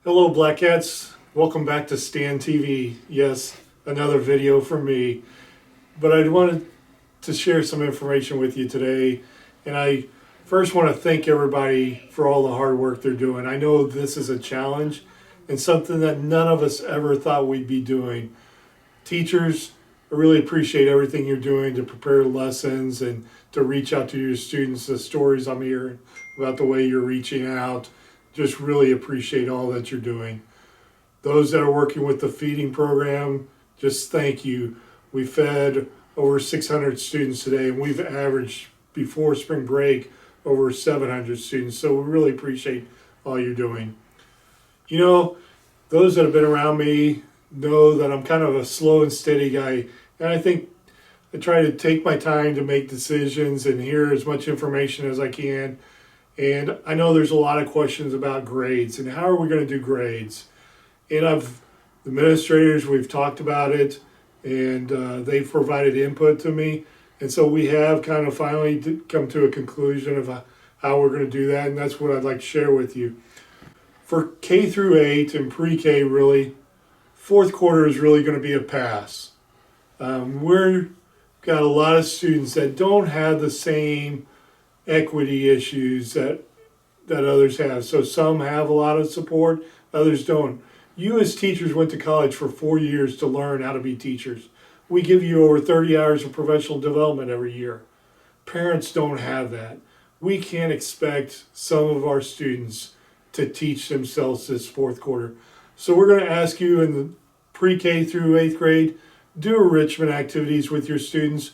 Hello, Black Cats. Welcome back to Stan TV. Yes, another video from me. But I wanted to share some information with you today. And I first want to thank everybody for all the hard work they're doing. I know this is a challenge and something that none of us ever thought we'd be doing. Teachers, I really appreciate everything you're doing to prepare lessons and to reach out to your students. The stories I'm hearing about the way you're reaching out, just really appreciate all that you're doing. Those that are working with the feeding program, just thank you. We fed over 600 students today, and we've averaged before spring break over 700 students. So we really appreciate all you're doing. You know, those that have been around me know that I'm kind of a slow and steady guy. And I think I try to take my time to make decisions and hear as much information as I can. And I know there's a lot of questions about grades and how are we going to do grades. And the administrators, we've talked about it, and they've provided input to me. And so we have kind of finally come to a conclusion of how we're going to do that. And that's what I'd like to share with you. For K through 8 and pre-K, really, fourth quarter is really going to be a pass. We've got a lot of students that don't have the same equity issues that others have. So some have a lot of support, others don't. You as teachers went to college for 4 years to learn how to be teachers. We give you over 30 hours of professional development every year. Parents don't have that. We can't expect some of our students to teach themselves this fourth quarter. So we're going to ask you in the pre-K through 8th grade, do enrichment activities with your students.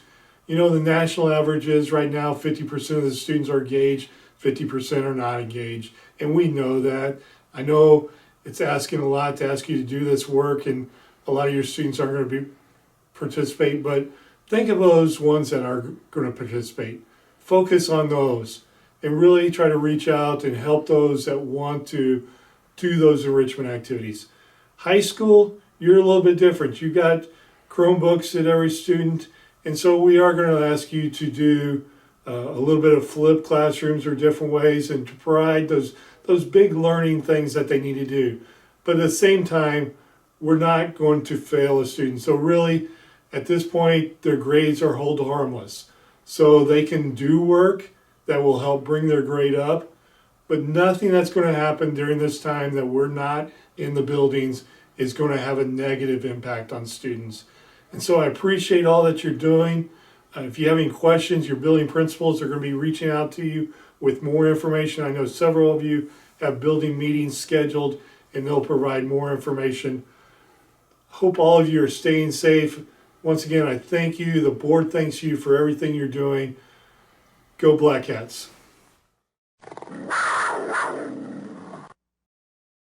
You know, the national average is right now 50% of the students are engaged, 50% are not engaged. And we know that. I know it's asking a lot to ask you to do this work, and a lot of your students aren't going to participate, but think of those ones that are going to participate. Focus on those and really try to reach out and help those that want to do those enrichment activities. High school, you're a little bit different. You got Chromebooks at every student. And so we are going to ask you to do a little bit of flipped classrooms or different ways and to provide those big learning things that they need to do. But at the same time, we're not going to fail a student. So really, at this point, their grades are hold harmless. So they can do work that will help bring their grade up, but nothing that's going to happen during this time that we're not in the buildings is going to have a negative impact on students. And so I appreciate all that you're doing. If you have any questions, your building principals are going to be reaching out to you with more information. I know several of you have building meetings scheduled, and they'll provide more information. Hope all of you are staying safe. Once again, I thank you. The board thanks you for everything you're doing. Go Black Cats.